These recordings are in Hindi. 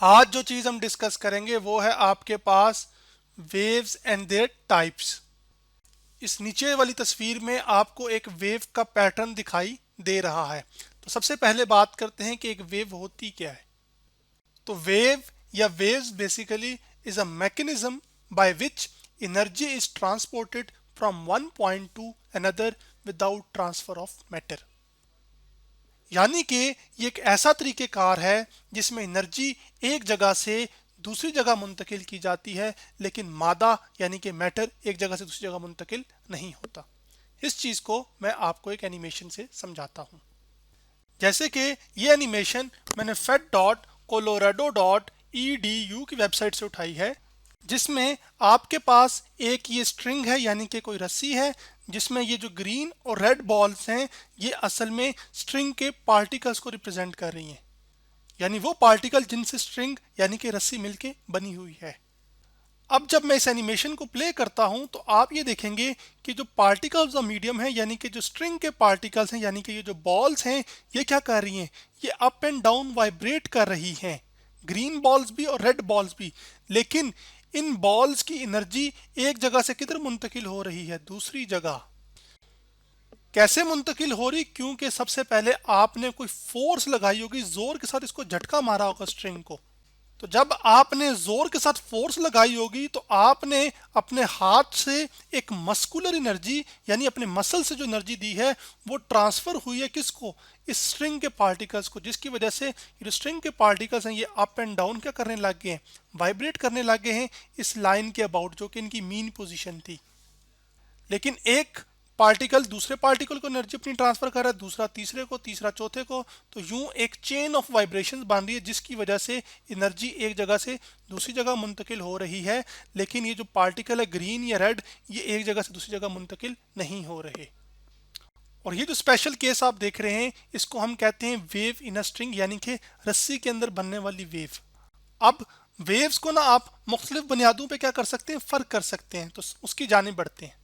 आज जो चीज हम डिस्कस करेंगे वो है आपके पास वेव्स एंड देयर टाइप्स। इस नीचे वाली तस्वीर में आपको एक वेव का पैटर्न दिखाई दे रहा है। तो सबसे पहले बात करते हैं कि एक वेव होती क्या है। तो वेव या waves basically is a mechanism by which energy is transported from one point two another without transfer of matter. यानी कि ये एक ऐसा तरीकेकार है जिसमें एनर्जी एक जगह से दूसरी जगह मुंतकिल की जाती है, लेकिन मादा यानी कि मैटर एक जगह से दूसरी जगह मुंतकिल नहीं होता। इस चीज को मैं आपको एक एनिमेशन से समझाता हूं। जैसे कि ये एनिमेशन मैंने fed.colorado.edu की वेबसाइट से उठाई है, जिसमें आपके पास एक ये स्ट्रिंग है यानी कि कोई रस्सी है, जिसमें ये जो ग्रीन और रेड बॉल्स हैं ये असल में स्ट्रिंग के पार्टिकल्स को रिप्रेजेंट कर रही हैं, यानी वो पार्टिकल जिनसे स्ट्रिंग यानी कि रस्सी मिलके बनी हुई है। अब जब मैं इस एनिमेशन को प्ले करता हूं तो आप ये देखेंगे कि जो पार्टिकल्स ऑफ मीडियम है यानी कि जो स्ट्रिंग के पार्टिकल्स हैं यानी कि ये जो बॉल्स हैं ये क्या कर रही हैं, ये अप एंड डाउन वाइब्रेट कर रही हैं, ग्रीन बॉल्स भी और रेड बॉल्स भी। लेकिन इन बॉल्स की एनर्जी एक जगह से किधर मुंतकिल हो रही है, दूसरी जगह। कैसे मुंतकिल हो रही, क्योंकि सबसे पहले आपने कोई फोर्स लगाई होगी, जोर के साथ इसको झटका मारा होगा स्ट्रिंग को। तो जब आपने जोर के साथ फोर्स लगाई होगी तो आपने अपने हाथ से एक मस्कुलर एनर्जी यानी अपने मसल से जो एनर्जी दी है वो ट्रांसफर हुई है किसको, इस स्ट्रिंग के पार्टिकल्स को, जिसकी वजह से ये स्ट्रिंग के पार्टिकल्स हैं ये अप एंड डाउन क्या करने लग गए हैं, वाइब्रेट करने लग गए हैं इस लाइन के अबाउट जो कि इनकी मीन पोजीशन थी। लेकिन एक पार्टिकल दूसरे पार्टिकल को एनर्जी अपनी ट्रांसफर कर रहा है, दूसरा तीसरे को, तीसरा चौथे को। तो यूं एक चेन ऑफ वाइब्रेशंस बन रही है जिसकी वजह से एनर्जी एक जगह से दूसरी जगह मुंतकिल हो रही है। लेकिन ये जो पार्टिकल है ग्रीन या रेड ये एक जगह से दूसरी जगह मुंतकिल नहीं हो रहे। और ये जो स्पेशल केस आप देख रहे हैं इसको हम कहते हैं वेव इन अ स्ट्रिंग, यानी कि रस्सी के अंदर बनने वाली वेव। अब वेव्स को ना आप मुख्तलिफ बुनियादों पे क्या कर सकते हैं, फर्क कर सकते हैं। तो उसकी जानिब बढ़ते हैं।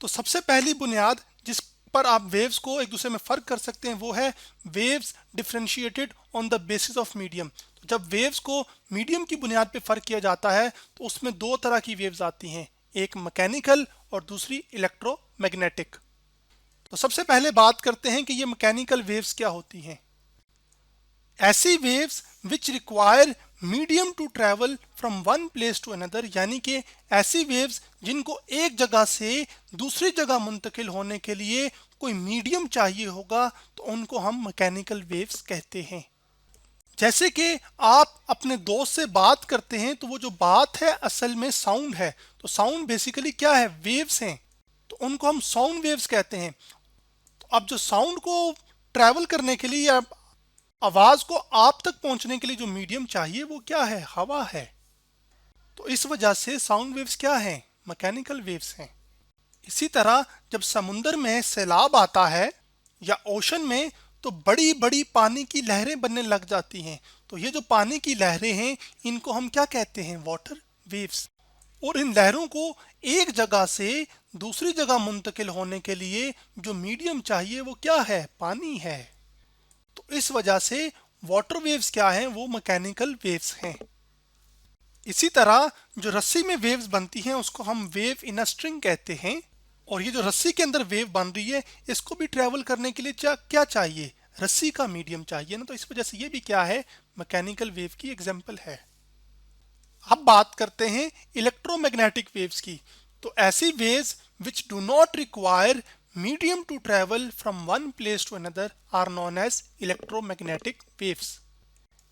तो सबसे पहली बुनियाद जिस पर आप वेव्स को एक दूसरे में फर्क कर सकते हैं वो है waves differentiated on the basis of medium. तो जब वेव्स को मीडियम की बुनियाद पे फर्क किया जाता है तो उसमें दो तरह की वेव्स आती हैं, एक मैकेनिकल और दूसरी इलेक्ट्रोमैग्नेटिक। तो सबसे पहले बात करते हैं कि ये मैकेनिकल वेव्स क्या होती हैं। ऐसी waves which require medium to travel from one place to another, यानी कि ऐसी वेव्स जिनको एक जगह से दूसरी जगह मुंतकिल होने के लिए कोई मीडियम चाहिए होगा, तो उनको हम मैकेनिकल वेव्स कहते हैं। जैसे कि आप अपने दोस्त से बात करते हैं तो वो जो बात है असल में साउंड है। तो साउंड बेसिकली क्या है, वेव्स हैं, तो उनको हम साउंड वेव्स कहते हैं। तो अब जो साउंड को ट्रैवल करने के लिए या आवाज को आप तक पहुंचने के लिए जो मीडियम चाहिए वो क्या है, हवा है। तो इस वजह से साउंड वेव्स क्या हैं, मैकेनिकल वेव्स हैं। इसी तरह जब समुंदर में सैलाब आता है या ओशन में तो बड़ी बड़ी पानी की लहरें बनने लग जाती हैं। तो ये जो पानी की लहरें हैं इनको हम क्या कहते हैं, वाटर वेव्स। और इन लहरों को एक जगह से दूसरी जगह मुंतकिल होने के लिए जो मीडियम चाहिए वो क्या है, पानी है। तो इस वजह से वाटर वेव्स क्या हैं, वो मैकेनिकल वेव्स हैं। इसी तरह जो रस्सी में वेव्स बनती हैं उसको हम वेव इन अ स्ट्रिंग कहते हैं। और ये जो रस्सी के अंदर वेव बन रही है इसको भी ट्रेवल करने के लिए क्या चाहिए, रस्सी का मीडियम चाहिए ना। तो इस वजह से ये भी क्या है, मैकेनिकल वेव की एग्जांपल है। अब बात करते हैं इलेक्ट्रोमैग्नेटिक वेव्स की। तो ऐसी waves which do not require medium to travel from one place to another are known as electromagnetic waves.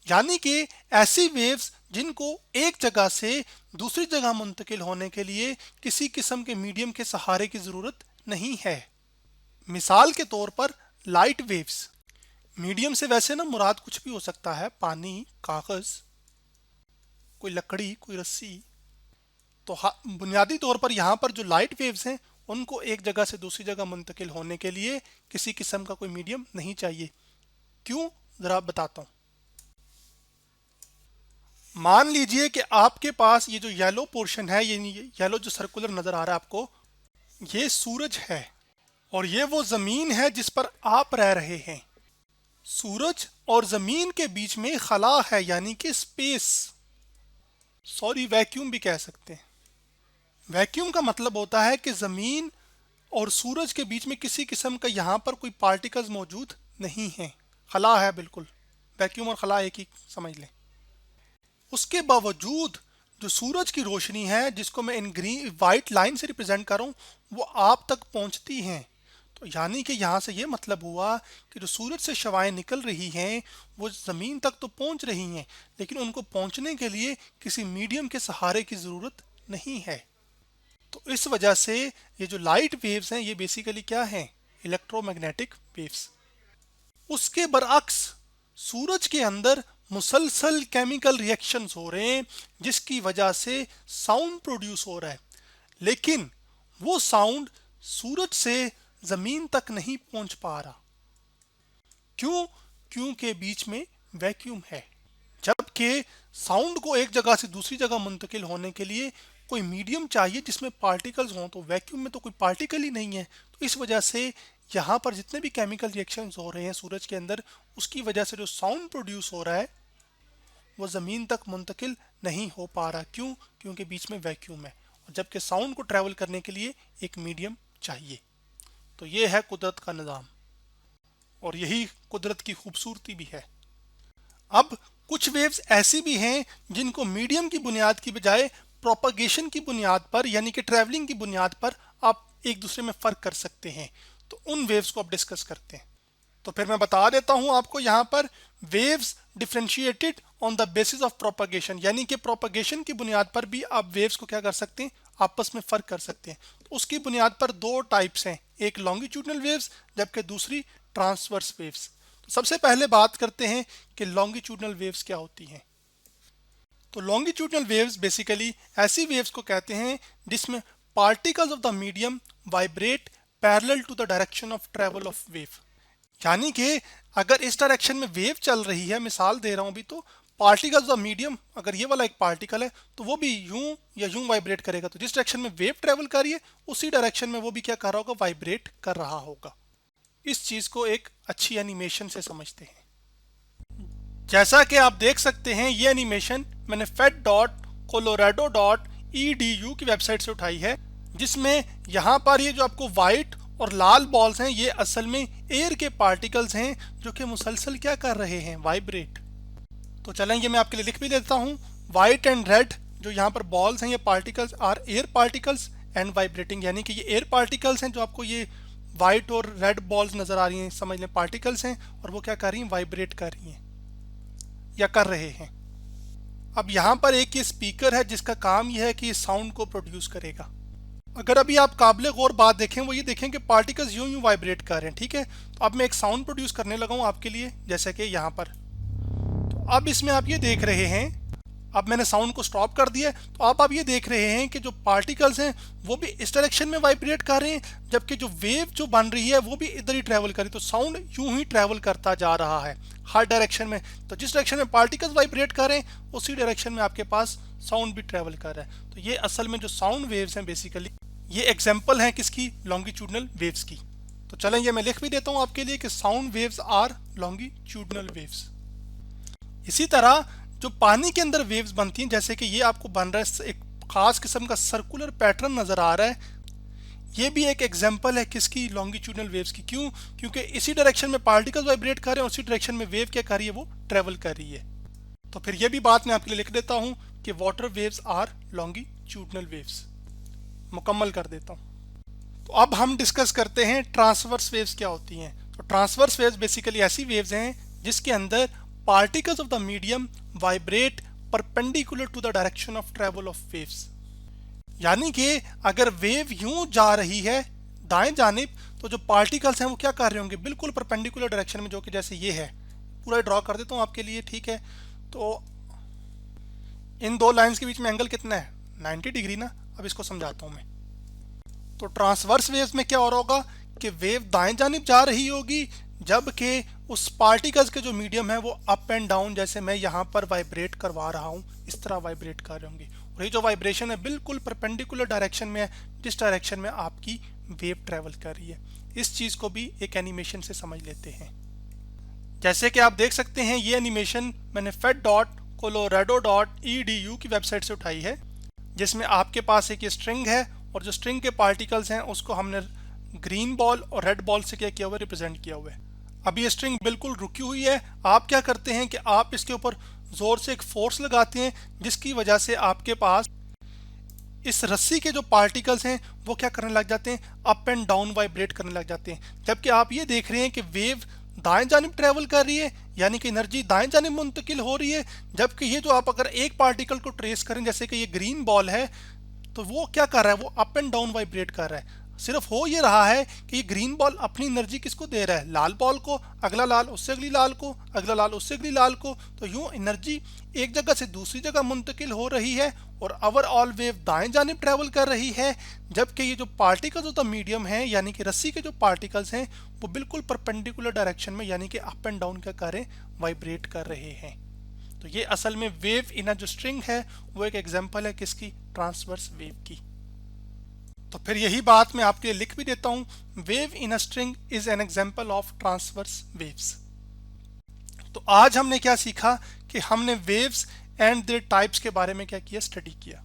यानी कि ऐसी वेव्स जिनको एक जगह से दूसरी जगह मुंतकिल होने के लिए किसी किस्म के मीडियम के सहारे की जरूरत नहीं है। मिसाल के तौर पर लाइट वेव्स। मीडियम से वैसे ना मुराद कुछ भी हो सकता है, पानी, कागज, कोई लकड़ी, कोई रस्सी। तो बुनियादी तौर पर यहाँ पर जो लाइट वेव्स हैं उनको एक जगह से दूसरी जगह मुंतकिल होने के लिए किसी किस्म का कोई मीडियम नहीं चाहिए। क्यों, जरा बताता हूं। मान लीजिए कि आपके पास ये जो येलो पोर्शन है, ये येलो जो सर्कुलर नजर आ रहा है आपको, ये सूरज है और ये वो जमीन है जिस पर आप रह रहे हैं। सूरज और जमीन के बीच में खला है यानी कि स्पेस, सॉरी वैक्यूम भी कह सकते हैं। वैक्यूम का मतलब होता है कि जमीन और सूरज के बीच में किसी किस्म का यहाँ पर कोई पार्टिकल्स मौजूद नहीं है, खला है बिल्कुल। वैक्यूम और खला एक ही समझ लें। उसके बावजूद जो सूरज की रोशनी है, जिसको मैं इन ग्रीन वाइट लाइन से रिप्रेजेंट कर रहा हूँ, वो आप तक पहुंचती हैं। तो यानी कि यहाँ से ये मतलब हुआ कि जो सूरज से शवाएं निकल रही हैं वो ज़मीन तक तो पहुंच रही हैं, लेकिन उनको पहुंचने के लिए किसी मीडियम के सहारे की ज़रूरत नहीं है। तो इस वजह से ये जो लाइट वेव्स हैं ये बेसिकली क्या हैं? Electromagnetic waves. उसके बरअक्स सूरज के अंदर मुसलसल केमिकल रिएक्शंस हो रहे हैं, जिसकी वजह से साउंड प्रोड्यूस हो रहा है, लेकिन वो साउंड सूरज से जमीन तक नहीं पहुंच पा रहा। क्यों? क्योंकि बीच में वैक्यूम है। जबकि साउंड को एक जगह से दूसरी जगह मुंतकिल होने के लिए कोई मीडियम चाहिए जिसमें पार्टिकल्स हों, तो वैक्यूम में तो कोई पार्टिकल ही नहीं है। तो इस वजह से यहाँ पर जितने भी केमिकल रिएक्शंस हो रहे हैं सूरज के अंदर, उसकी वजह से जो साउंड प्रोड्यूस हो रहा है वो ज़मीन तक मुंतकिल नहीं हो पा रहा। क्यों? क्योंकि बीच में वैक्यूम है, और जबकि साउंड को ट्रैवल करने के लिए एक मीडियम चाहिए। तो ये है कुदरत का निज़ाम, और यही कुदरत की खूबसूरती भी है। अब कुछ वेव्स ऐसी भी हैं जिनको मीडियम की बुनियाद की बजाय प्रोपगेशन की बुनियाद पर, यानी कि ट्रैवलिंग की बुनियाद पर आप एक दूसरे में फ़र्क कर सकते हैं। तो उन वेव्स को आप डिस्कस करते हैं। तो फिर मैं बता देता हूं आपको यहाँ पर, waves differentiated on the basis of propagation, यानी कि प्रोपगेशन की बुनियाद पर भी आप वेव्स को क्या कर सकते हैं? आपस में फ़र्क कर सकते हैं। तो उसकी बुनियाद पर दो टाइप्स हैं, एक लॉन्गिट्यूडनल वेव्स जबकि दूसरी ट्रांसवर्स वेव्स। तो सबसे पहले बात करते हैं कि लॉन्गिट्यूडनल वेव्स क्या होती हैं। तो लॉन्गिट्यूडनल वेव्स बेसिकली ऐसी वेव्स को कहते हैं जिसमें particles of the medium vibrate parallel to the direction of travel of wave. यानी कि अगर इस डायरेक्शन में वेव चल रही है, मिसाल दे रहा हूं अभी, तो पार्टिकल्स ऑफ मीडियम, अगर ये वाला एक पार्टिकल है तो वो भी यूं या यूं वाइब्रेट करेगा। तो जिस डायरेक्शन में वेव ट्रेवल कर रही है उसी डायरेक्शन में वो भी क्या कर रहा होगा? वाइब्रेट कर रहा होगा। इस चीज को एक अच्छी एनिमेशन से समझते हैं। जैसा कि आप देख सकते हैं, ये एनिमेशन मैंने fed.colorado.edu की वेबसाइट से उठाई है, जिसमें यहाँ पर ये जो आपको व्हाइट और लाल बॉल्स हैं ये असल में एयर के पार्टिकल्स हैं जो कि मुसलसल क्या कर रहे हैं? वाइब्रेट। तो चलें ये मैं आपके लिए लिख भी देता हूँ। व्हाइट एंड रेड जो यहाँ पर बॉल्स हैं ये particles are air particles and vibrating, यानी कि ये एयर पार्टिकल्स हैं। जो आपको ये व्हाइट और रेड बॉल्स नजर आ रही हैं, समझ लें पार्टिकल्स हैं, और वो क्या कर रही हैं? वाइब्रेट कर रही हैं या कर रहे हैं। अब यहाँ पर एक ये स्पीकर है जिसका काम यह है कि साउंड को प्रोड्यूस करेगा। अगर अभी आप काबिल गौर बात देखें, वो ये देखें कि पार्टिकल्स यूं यूं वाइब्रेट कर रहे हैं, ठीक है। तो अब मैं एक साउंड प्रोड्यूस करने लगा हूं आपके लिए, जैसे कि यहाँ पर। तो अब इसमें आप ये देख रहे हैं, अब मैंने साउंड को स्टॉप कर दिया, तो आप ये देख रहे हैं कि जो पार्टिकल्स हैं वो भी इस डायरेक्शन में वाइब्रेट कर रहे हैं, जबकि जो वेव जो बन रही है वो भी इधर ही ट्रैवल कर रही है। तो साउंड यूं ही ट्रैवल करता जा रहा है हर डायरेक्शन में। तो जिस डायरेक्शन में पार्टिकल्स वाइब्रेट कर रहे हैं उसी डायरेक्शन में आपके पास साउंड भी ट्रैवल कर रहा है। तो ये असल में जो साउंड वेव्स हैं बेसिकली ये एग्जाम्पल है किसकी? लॉन्गिट्यूडनल वेव्स की। तो चलें ये मैं लिख भी देता हूं आपके लिए कि sound waves are longitudinal waves. इसी तरह जो पानी के अंदर वेव्स बनती हैं, जैसे कि ये आपको बन रहा है, एक खास किस्म का सर्कुलर पैटर्न नजर आ रहा है, ये भी एक एग्जाम्पल है किसकी? लॉन्गिट्यूडनल वेव्स की। क्यों? क्योंकि इसी डायरेक्शन में पार्टिकल्स वाइब्रेट कर रहे हैं, उसी डायरेक्शन में वेव क्या कर रही है? वो ट्रेवल कर रही है। तो फिर ये भी बात मैं आपके लिए लिख देता हूं कि water waves are longitudinal waves. मुकम्मल कर देता हूं। तो अब हम डिस्कस करते हैं ट्रांसवर्स वेव्स क्या होती हैं। तो ट्रांसवर्स वेव्स बेसिकली ऐसी वेव्स हैं जिसके अंदर particles of the medium vibrate perpendicular to the direction of travel of waves. यानी कि अगर वेव यूं जा रही है दाएं जानिब, तो जो पार्टिकल्स हैं वो क्या कर रहे होंगे? बिल्कुल परपेंडिकुलर डायरेक्शन में, जो कि जैसे ये है। पूरा ड्रॉ कर देता हूं आपके लिए, ठीक है। तो इन दो लाइंस के बीच में एंगल कितना है? 90 डिग्री ना। अब इसको समझाता हूं मैं। तो ट्रांसवर्स वेव्स में क्या हो रहा होगा कि वेव दाएं जानिब जा रही होगी, जबकि उस पार्टिकल्स के जो मीडियम है वो अप एंड डाउन, जैसे मैं यहाँ पर वाइब्रेट करवा रहा हूँ, इस तरह वाइब्रेट कर रहे होंगे। और ये जो वाइब्रेशन है बिल्कुल परपेंडिकुलर डायरेक्शन में है, जिस डायरेक्शन में आपकी वेव ट्रेवल कर रही है। इस चीज़ को भी एक एनिमेशन से समझ लेते हैं। जैसे कि आप देख सकते हैं ये एनिमेशन मैंने fed.colorado.edu की वेबसाइट से उठाई है, जिसमें आपके पास एक ये स्ट्रिंग है और जो स्ट्रिंग के पार्टिकल्स हैं उसको हमने ग्रीन बॉल और रेड बॉल से क्या किया हुआ है, रिप्रेजेंट किया हुआ है। अब ये स्ट्रिंग बिल्कुल रुकी हुई है। आप क्या करते हैं कि आप इसके ऊपर जोर से एक फोर्स लगाते हैं, जिसकी वजह से आपके पास इस रस्सी के जो पार्टिकल्स हैं वो क्या करने लग जाते हैं, अप एंड डाउन वाइब्रेट करने लग जाते हैं। जबकि आप ये देख रहे हैं कि वेव दाएं जानिब ट्रेवल कर रही है, यानी कि एनर्जी दाएं जानिब मुंतकिल हो रही है। जबकि ये जो आप अगर एक पार्टिकल को ट्रेस करें, जैसे कि ये ग्रीन बॉल है, तो वो क्या कर रहा है, वो अप एंड डाउन वाइब्रेट कर रहा है। सिर्फ हो ये रहा है कि ये ग्रीन बॉल अपनी एनर्जी किसको दे रहा है, लाल बॉल को, अगला लाल उससे अगली लाल को, अगला लाल उससे अगली लाल को। तो यूं एनर्जी एक जगह से दूसरी जगह मुंतकिल हो रही है और ओवरऑल वेव दाएं जानिब ट्रेवल कर रही है। जबकि ये जो पार्टिकल्स ऑफ द मीडियम है, यानी कि रस्सी के जो पार्टिकल्स हैं, वो बिल्कुल परपेंडिकुलर डायरेक्शन में, यानी कि अप एंड डाउन क्या कर रहे हैं, वाइब्रेट कर रहे हैं। तो ये असल में वेव इन अ जो स्ट्रिंग है वो एक एग्जांपल है किसकी, ट्रांसवर्स वेव की। तो फिर यही बात मैं आपके लिए लिख भी देता हूं, wave in a string is an example of transverse waves. तो आज हमने क्या सीखा कि हमने वेव्स एंड देयर टाइप्स के बारे में क्या किया, स्टडी किया।